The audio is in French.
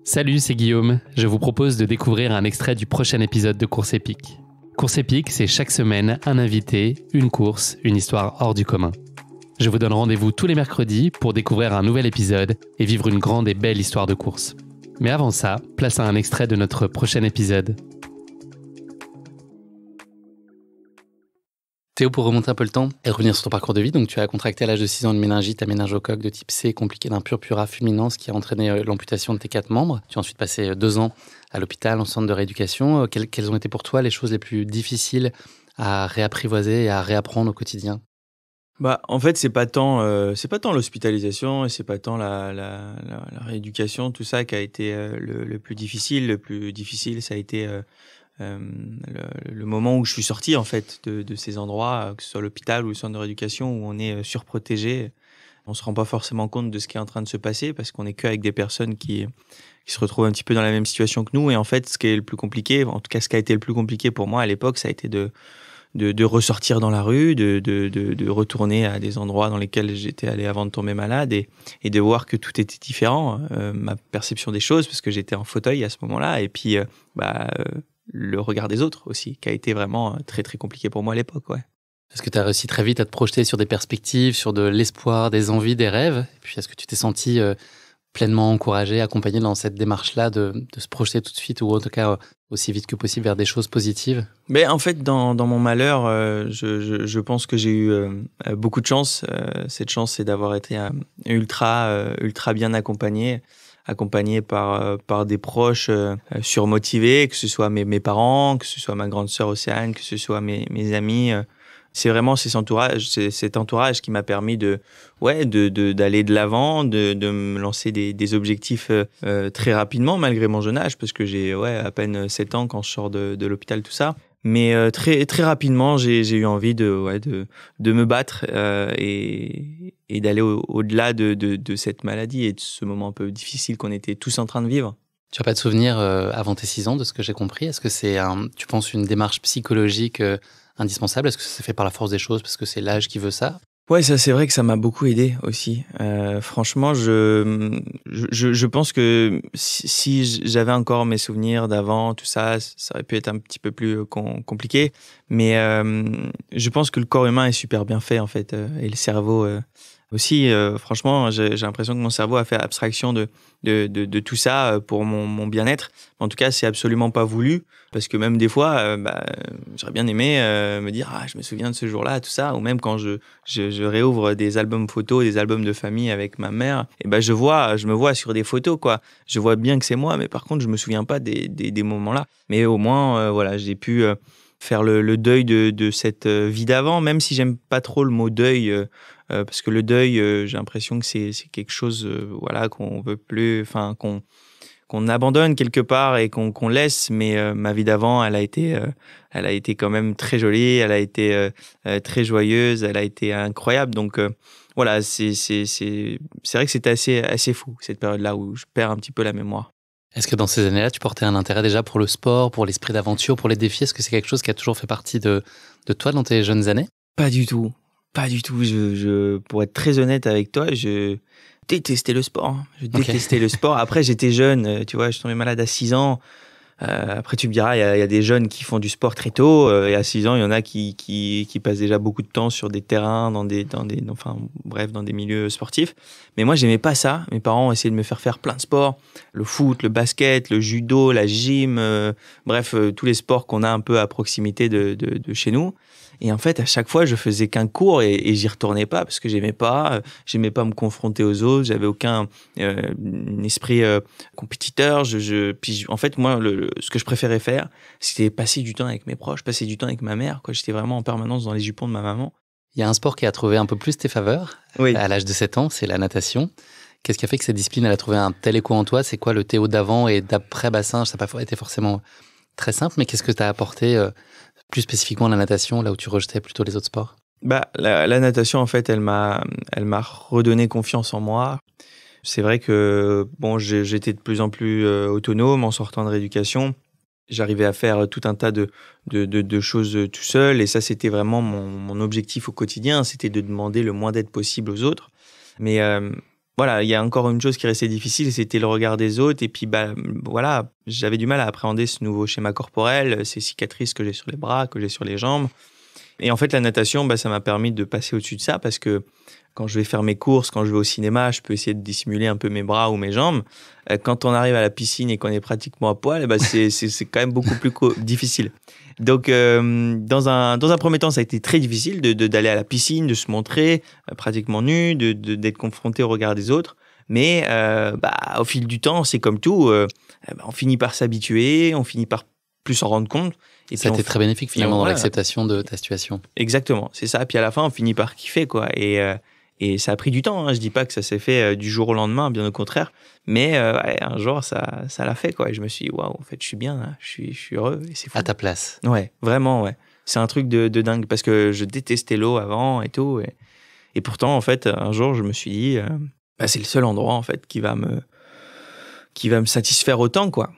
Salut, c'est Guillaume. Je vous propose de découvrir un extrait du prochain épisode de Course épique. Course épique, c'est chaque semaine un invité, une course, une histoire hors du commun. Je vous donne rendez-vous tous les mercredis pour découvrir un nouvel épisode et vivre une grande et belle histoire de course. Mais avant ça, place à un extrait de notre prochain épisode. Théo, pour remonter un peu le temps et revenir sur ton parcours de vie, donc tu as contracté à l'âge de 6 ans une méningite à méningocoque de type C compliquée d'un purpura fulminant, ce qui a entraîné l'amputation de tes 4 membres. Tu as ensuite passé 2 ans à l'hôpital, en centre de rééducation. Quelles ont été pour toi les choses les plus difficiles à réapprivoiser et à réapprendre au quotidien ? En fait, c'est pas tant l'hospitalisation et c'est pas tant la rééducation, tout ça qui a été le plus difficile. Le plus difficile, ça a été le moment où je suis sorti en fait de ces endroits, que ce soit l'hôpital ou le centre de rééducation, où on est surprotégé. On se rend pas forcément compte de ce qui est en train de se passer parce qu'on est qu'avec des personnes qui se retrouvent un petit peu dans la même situation que nous. Et en fait, ce qui est le plus compliqué, en tout cas ce qui a été le plus compliqué pour moi à l'époque, ça a été de ressortir dans la rue, de retourner à des endroits dans lesquels j'étais allé avant de tomber malade et de voir que tout était différent, ma perception des choses, parce que j'étais en fauteuil à ce moment-là, et puis le regard des autres aussi, qui a été vraiment très très compliqué pour moi à l'époque, ouais. Est-ce que tu as réussi très vite à te projeter sur des perspectives, sur de l'espoir, des envies, des rêves ? Et puis est-ce que tu t'es senti pleinement encouragé, accompagné dans cette démarche-là de se projeter tout de suite, ou en tout cas aussi vite que possible vers des choses positives ? Mais en fait, dans mon malheur, je pense que j'ai eu beaucoup de chance. Cette chance, c'est d'avoir été ultra bien accompagné par des proches surmotivés, que ce soit mes parents, que ce soit ma grande sœur Océane, que ce soit mes amis. C'est vraiment cet entourage qui m'a permis d'aller de l'avant, de me lancer des objectifs très rapidement, malgré mon jeune âge, parce que j'ai à peine 7 ans quand je sors de l'hôpital, tout ça. Mais très très rapidement, j'ai eu envie de me battre et d'aller au-delà de cette maladie et de ce moment un peu difficile qu'on était tous en train de vivre. Tu n'as pas de souvenir avant tes 6 ans, de ce que j'ai compris ? Est-ce que c'est, tu penses, une démarche psychologique indispensable ? Est-ce que ça s'est fait par la force des choses parce que c'est l'âge qui veut ça ? Ouais, ça c'est vrai que ça m'a beaucoup aidé aussi. Franchement, je pense que si j'avais encore mes souvenirs d'avant, tout ça, ça aurait pu être un petit peu plus compliqué. Mais je pense que le corps humain est super bien fait en fait, et le cerveau aussi. Franchement, j'ai l'impression que mon cerveau a fait abstraction de tout ça pour mon bien-être. En tout cas, c'est absolument pas voulu, parce que même des fois, j'aurais bien aimé me dire je me souviens de ce jour-là, tout ça, ou même quand je réouvre des albums photos, des albums de famille avec ma mère, et je me vois sur des photos, quoi. Je vois bien que c'est moi, mais par contre, je me souviens pas des moments-là. Mais au moins, j'ai pu faire le deuil de cette vie d'avant, même si j'aime pas trop le mot deuil, parce que le deuil, j'ai l'impression que c'est quelque chose qu'on veut plus, enfin qu'on abandonne quelque part et qu'on laisse. Mais ma vie d'avant, elle a été quand même très jolie, elle a été très joyeuse, elle a été incroyable. Donc c'est vrai que c'était assez fou, cette période-là où je perds un petit peu la mémoire. Est-ce que dans ces années-là, tu portais un intérêt déjà pour le sport, pour l'esprit d'aventure, pour les défis ? Est-ce que c'est quelque chose qui a toujours fait partie de toi dans tes jeunes années ? Pas du tout. Pas du tout. Pour être très honnête avec toi, je détestais le sport. Je détestais le sport. Après, j'étais jeune, tu vois, je suis tombé malade à 6 ans. Après, tu me diras, il y a des jeunes qui font du sport très tôt. Et à 6 ans, il y en a qui passent déjà beaucoup de temps sur des terrains, dans des milieux sportifs. Mais moi, j'aimais pas ça. Mes parents ont essayé de me faire plein de sports. Le foot, le basket, le judo, la gym. Tous les sports qu'on a un peu à proximité de chez nous. Et en fait, à chaque fois, je faisais qu'un cours et j'y retournais pas parce que j'aimais pas me confronter aux autres. J'avais aucun esprit compétiteur. En fait, moi, ce que je préférais faire, c'était passer du temps avec mes proches, passer du temps avec ma mère, quoi. J'étais vraiment en permanence dans les jupons de ma maman. Il y a un sport qui a trouvé un peu plus tes faveurs, oui. À l'âge de 7 ans, c'est la natation. Qu'est-ce qui a fait que cette discipline elle a trouvé un tel écho en toi ? C'est quoi le Théo d'avant et d'après bassin ? Ça n'a pas été forcément très simple, mais qu'est-ce que tu as apporté plus spécifiquement la natation, là où tu rejetais plutôt les autres sports ? La natation, en fait, elle m'a redonné confiance en moi. C'est vrai que j'étais de plus en plus autonome en sortant de rééducation. J'arrivais à faire tout un tas de choses tout seul, et ça, c'était vraiment mon objectif au quotidien, c'était de demander le moins d'aide possible aux autres. Mais voilà, il y a encore une chose qui restait difficile, c'était le regard des autres. Et puis, voilà, j'avais du mal à appréhender ce nouveau schéma corporel, ces cicatrices que j'ai sur les bras, que j'ai sur les jambes. Et en fait, la natation, ça m'a permis de passer au-dessus de ça parce que quand je vais faire mes courses, quand je vais au cinéma, je peux essayer de dissimuler un peu mes bras ou mes jambes. Quand on arrive à la piscine et qu'on est pratiquement à poil, c'est quand même beaucoup plus difficile. Donc, dans un premier temps, ça a été très difficile d'aller à la piscine, de se montrer pratiquement nu, d'être confronté au regard des autres. Mais au fil du temps, c'est comme tout, on finit par s'habituer, on finit par plus s'en rendre compte. Et ça a été très bénéfique finalement dans l'acceptation de ta situation. Exactement, c'est ça. Puis à la fin, on finit par kiffer, quoi. Et ça a pris du temps. Hein. Je dis pas que ça s'est fait du jour au lendemain, bien au contraire. Mais un jour, ça l'a fait, quoi. Et je me suis dit, waouh, en fait, je suis bien, là. Je suis heureux. Et c'est fou. À ta place. Ouais, vraiment, ouais. C'est un truc de dingue parce que je détestais l'eau avant et tout. Et pourtant, en fait, un jour, je me suis dit, c'est le seul endroit, en fait, qui va me satisfaire autant, quoi.